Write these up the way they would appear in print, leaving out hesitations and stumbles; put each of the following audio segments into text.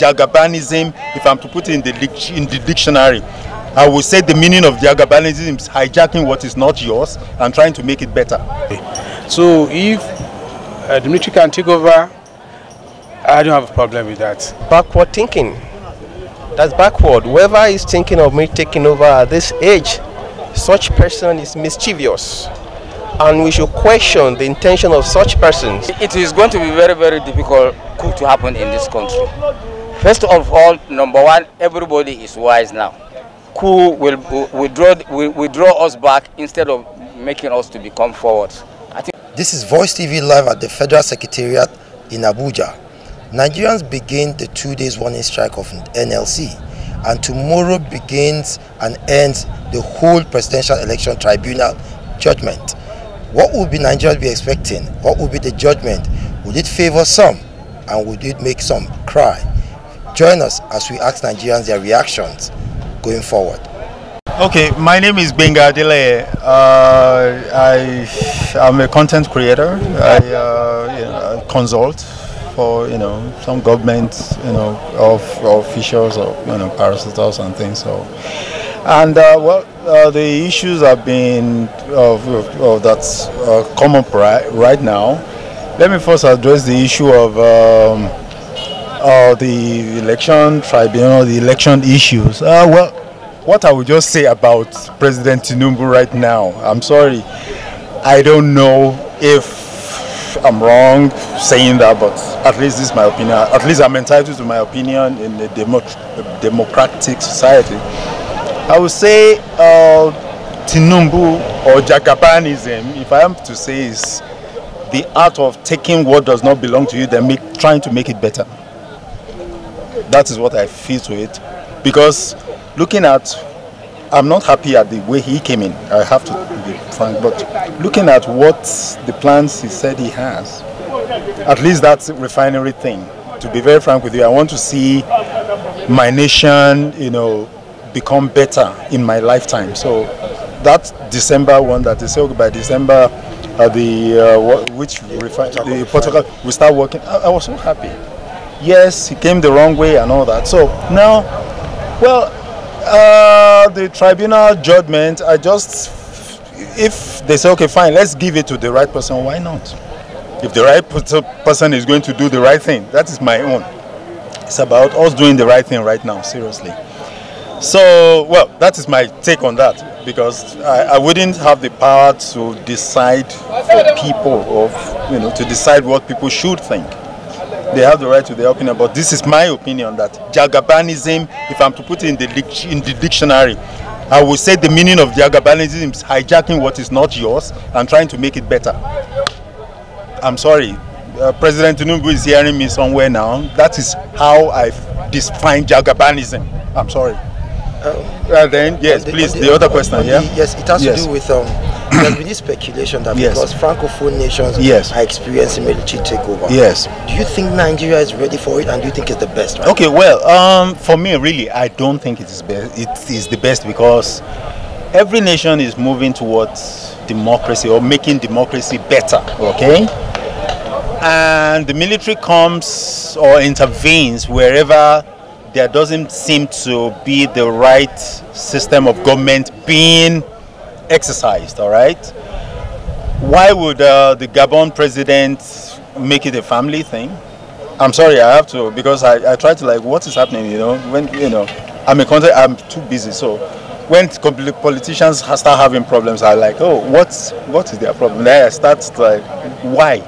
Jagabanism, if I'm to put it in the dictionary, I would say the meaning of Jagabanism is hijacking what is not yours and trying to make it better. So if the military can take over, I don't have a problem with that. Backward thinking. That's backward. Whoever is thinking of me taking over at this age, such person is mischievous. And we should question the intention of such persons. It is going to be very, very difficult coup to happen in this country. First of all, number one, everybody is wise now. Coup will withdraw us back instead of making us to become forward. I think this is Voicetv live at the Federal Secretariat in Abuja. Nigerians begin the 2 days warning strike of NLC, and tomorrow begins and ends the whole Presidential Election Tribunal judgment. What would be Nigerians be expecting? What would be the judgment? Would it favor some and would it make some cry? Join us as we ask Nigerians their reactions going forward. Okay, my name is Benga Adele. I'm a content creator. I consult for some government of officials or parastatals and things. So, and the issues have been that's come up right now. Let me first address the issue of the election tribunal, the election issues. What I would just say about President Tinubu right now, I'm sorry, I don't know if I'm wrong saying that, but at least this is my opinion. At least I'm entitled to my opinion in a democratic society. I would say Tinubu or Jagabanism, if I am to say, is the art of taking what does not belong to you, then trying to make it better. That is what I feel to it. Because looking at, I'm not happy at the way he came in, I have to be frank, but looking at what the plans he said he has, at least that's a refinery thing. To be very frank with you, I want to see my nation, become better in my lifetime. So that December one that they say by December, the protocol will start working. I was so happy. Yes, he came the wrong way and all that. So now, the tribunal judgment, if they say, okay, fine, let's give it to the right person, why not? If the right person is going to do the right thing, that is my own. It's about us doing the right thing right now, seriously. So, that is my take on that, because I wouldn't have the power to decide for people, or to decide what people should think. They have the right to their opinion, but this is my opinion that Jagabanism, if I'm to put it in the dictionary, I would say the meaning of Jagabanism is hijacking what is not yours and trying to make it better. I'm sorry, President Tinubu is hearing me somewhere now. That is how I define Jagabanism. I'm sorry. Then, yes, please, the other question, yeah? Yes, it has to do with, there's been this speculation that because Francophone nations are experiencing military takeover. Yes. Do you think Nigeria is ready for it, and do you think it's the best? Right? Okay, for me, really, I don't think it is best. It is the best because every nation is moving towards democracy or making democracy better, okay? And the military comes or intervenes wherever there doesn't seem to be the right system of government being exercised, all right? Why would the Gabon president make it a family thing? I'm sorry, I have to, because I try to what is happening, when, I'm too busy, so when politicians start having problems, I what is their problem? Then I start why?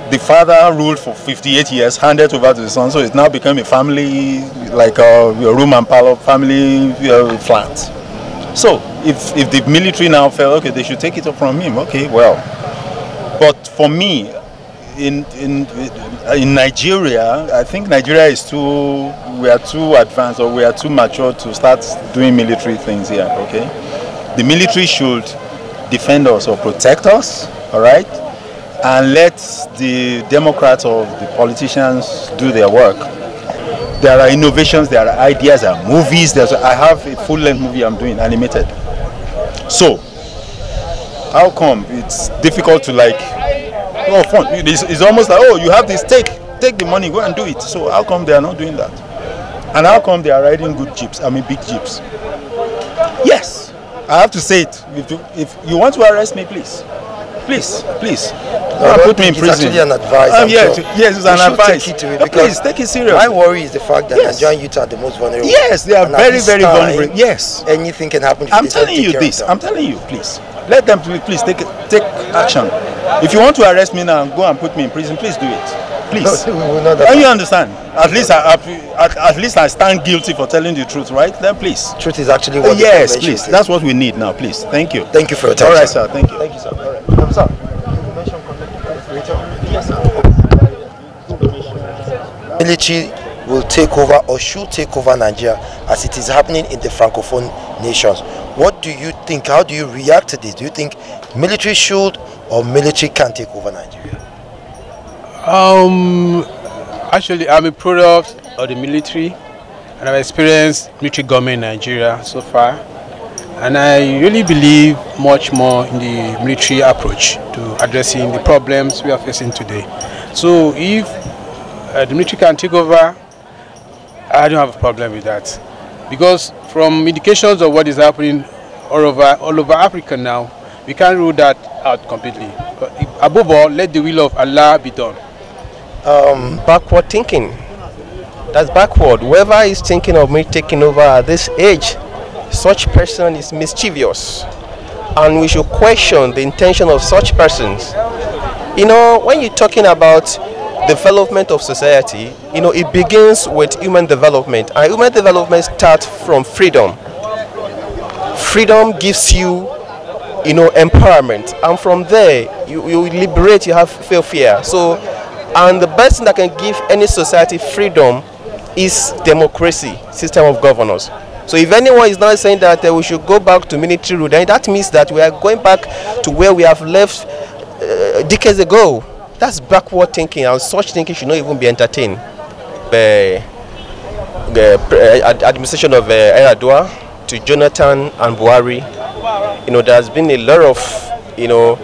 The father ruled for 58 years, handed over to the son, so it's now become a family, a room and parlor family flat. So if the military now felt, okay, they should take it up from him, okay, but for me, in Nigeria, I think Nigeria we are too advanced, or we are too mature to start doing military things here, okay? The military should defend us or protect us, all right? And let the Democrats or the politicians do their work. There are innovations, there are ideas, there are movies. I have a full-length movie I'm doing, animated. So, how come it's difficult to fun? It's almost like, you have this take. take the money, go and do it. So how come they are not doing that? And how come they are riding good jeeps? I mean, big jeeps. Yes, I have to say it. If you want to arrest me, please. Please. Put me in prison. It's actually an advice. Yes, it's an advice. Take it to it, please take it seriously. My worry is the fact that Nigerian youth are the most vulnerable. Yes, they are very, very vulnerable. Yes. Anything can happen. I'm telling you this. I'm telling you, please. Let them please take action. If you want to arrest me now and go and put me in prison, please do it. Please. And you understand? At least I stand guilty for telling the truth, right? Then please. Truth is actually what yes, please. Says. That's what we need now, please. Thank you. Thank you for your time. All right, sir. Thank you. Thank you, sir. All right. Sir. Yes, sir. Military will take over or should take over Nigeria as it is happening in the Francophone nations. What do you think? How do you react to this? Do you think military should or military can take over Nigeria? Actually, I'm a product of the military, and I've experienced military government in Nigeria so far, and I really believe much more in the military approach to addressing the problems we are facing today. So if the military can take over, I don't have a problem with that, because from indications of what is happening all over Africa now, we can't rule that out completely. But above all, let the will of Allah be done. Backward thinking. That's backward. Whoever is thinking of me taking over at this age, such person is mischievous, and we should question the intention of such persons. You know, when you're talking about development of society, you know, it begins with human development, and human development starts from freedom. Freedom gives you, you know, empowerment, and from there you liberate, you have fear. So, and the best thing that can give any society freedom is democracy, system of governance. So if anyone is not saying that we should go back to military rule, then that means that we are going back to where we have left decades ago. That's backward thinking, and such thinking should not even be entertained. The administration of Eradua to Jonathan and Buhari, you know, there has been a lot of, you know,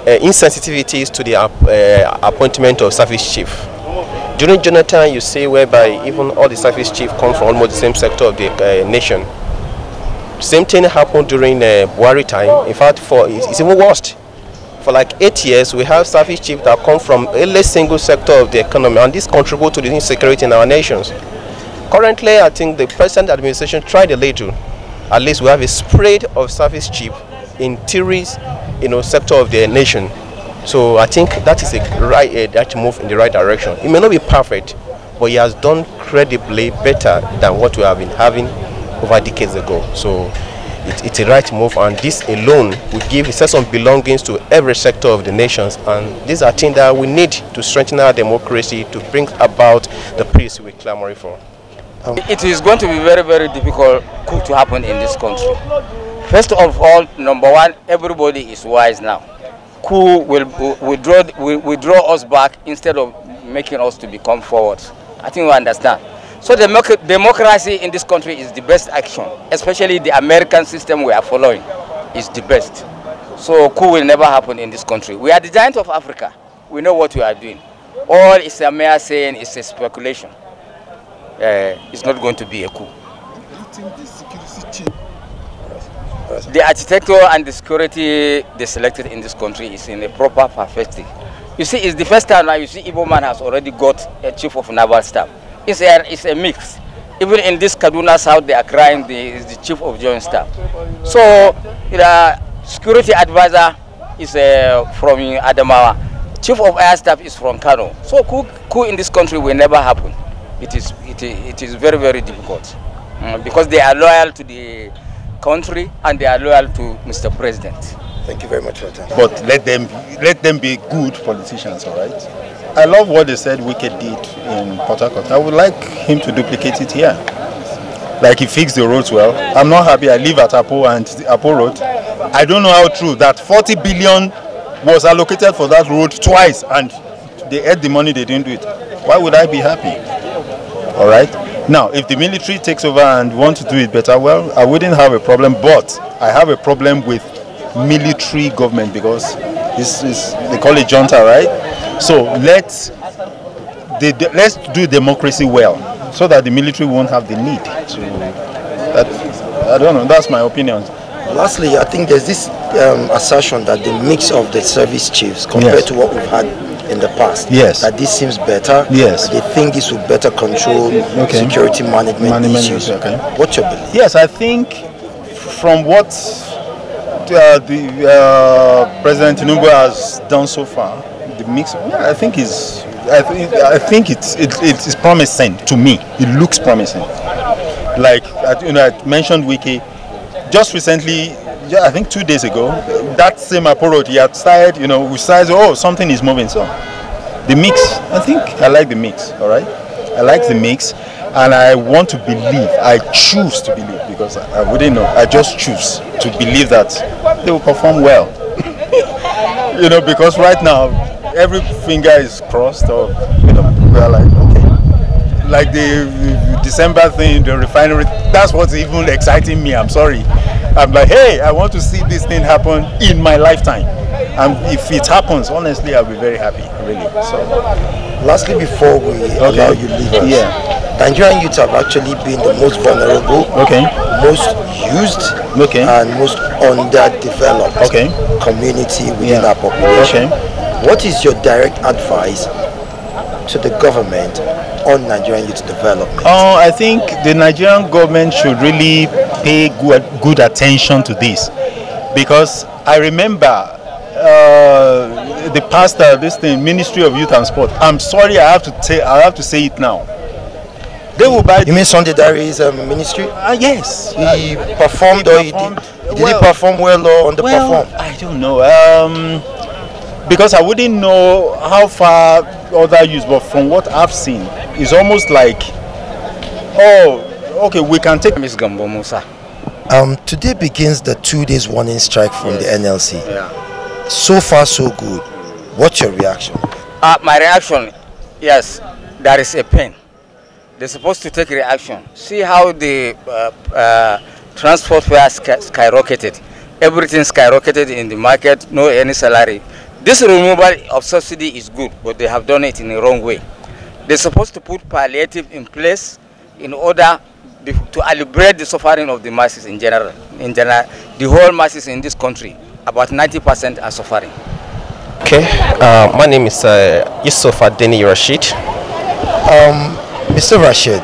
insensitivities to the appointment of service chief. During Jonathan, you see whereby even all the service chiefs come from almost the same sector of the nation. Same thing happened during Buhari time. In fact, it's even worse. For like 8 years, we have service chiefs that come from a single sector of the economy, and this contributes to the insecurity in our nations. Currently, I think the present administration tried a little. At least we have a spread of service chiefs in theories, you know, sector of the nation. So I think that is that move in the right direction. It may not be perfect, but he has done credibly better than what we have been having over decades ago. So it's a right move, and this alone will give a sense of belongings to every sector of the nations. And these are things that we need to strengthen our democracy, to bring about the peace we're clamoring for. It is going to be very, very difficult coup to happen in this country. First of all, number one, everybody is wise now. Coup will withdraw us back instead of making us to become forward. I think we understand. So the democracy in this country is the best action, especially the American system we are following is the best. So coup will never happen in this country. We are the giant of Africa. We know what we are doing. All is a mere saying, it's a speculation. It's not going to be a coup. The architecture and the security they selected in this country is in a proper perfecting. You see, it's the first time now you see Igbo man has already got a chief of naval staff. It's a mix. Even in this Kaduna South, they are crying the chief of joint staff. So the security advisor is from Adamawa. Chief of air staff is from Kano. So coup in this country will never happen. It is very, very difficult because they are loyal to the country and they are loyal to Mr. President. Thank you very much for your time. But let them be good politicians, all right? I love what they said Wicked did in Port Harcourt. I would like him to duplicate it here. Like he fixed the roads well. I'm not happy. I live at Apo and Apo Road. I don't know how true that 40 billion was allocated for that road twice and they had the money, they didn't do it. Why would I be happy? All right? Now, if the military takes over and want to do it better, well, I wouldn't have a problem, but I have a problem with military government because this is, they call it junta, right? So let let's do democracy well, so that the military won't have the need to. I don't know. That's my opinion. Lastly, I think there's this assertion that the mix of the service chiefs compared to what we've had in the past, that this seems better. They think this will better control security management issues. What's your belief? Yes, I think from what President Tinubu has done so far, the mix. I think it's promising to me. It looks promising. Like I mentioned Wiki just recently. I think 2 days ago, that same approach he had started. We started. Oh, something is moving. So the mix. I think I like the mix. All right, I like the mix, and I want to believe. I choose to believe because I wouldn't know. I just choose to believe that they will perform well. Because right now every finger is crossed. Or we are like okay. Like the December thing, the refinery, that's what's even exciting me. I'm sorry. I'm like, hey, I want to see this thing happen in my lifetime. And if it happens, honestly, I'll be very happy, really. So, lastly, before we allow you leave us, Nigerian youths have actually been the most vulnerable, most used, and most underdeveloped community within our population. What is your direct advice to the government on Nigerian youth development? I think the Nigerian government should really pay good attention to this, because I remember the pastor, this thing, Ministry of Youth and Sport. I'm sorry, I have to say it now. They will buy. You mean Sunday Diary's ministry? Yes. He performed, or did he perform well or underperform? I don't know. Because I wouldn't know how far other youths, but from what I've seen, it's almost like, we can take Miss Gambo Musa. Today begins the 2 days warning strike from the NLC. So far, so good. What's your reaction? My reaction, yes, there is a pain. They're supposed to take reaction. See how the transport fare skyrocketed. Everything skyrocketed in the market, no any salary. This removal of subsidy is good, but they have done it in the wrong way. They're supposed to put palliative in place in order to alleviate the suffering of the masses in general. The whole masses in this country, about 90% are suffering. Okay, my name is Yusuf Adeni Rashid. Mr. Rashid,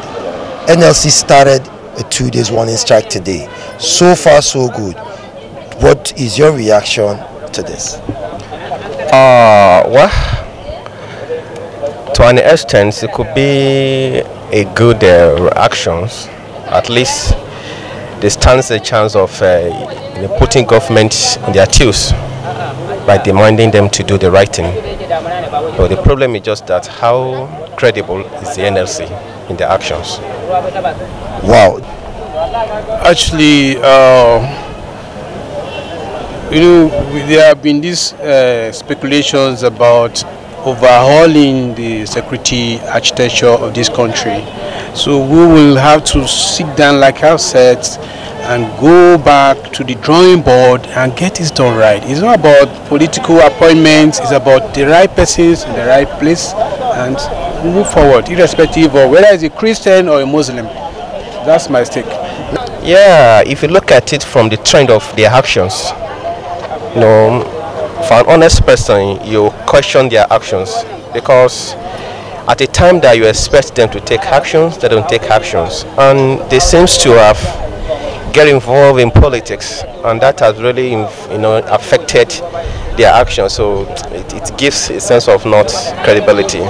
NLC started a 2 days warning strike today. So far, so good. What is your reaction to this? Well, to an extent, it could be a good reactions. At least there stands a chance of putting government in their shoes by demanding them to do the right thing. But the problem is just that how credible is the NLC in their actions? Wow. Actually, there have been these speculations about overhauling the security architecture of this country. So we will have to sit down, like I've said, and go back to the drawing board and get this done right. It's not about political appointments, it's about the right persons in the right place and move forward, irrespective of whether it's a Christian or a Muslim. That's my stake. Yeah, if you look at it from the trend of their actions, for an honest person, you question their actions, because at the time that you expect them to take actions, they don't take actions, and they seem to have get involved in politics, and that has really affected their actions. So it gives a sense of not credibility.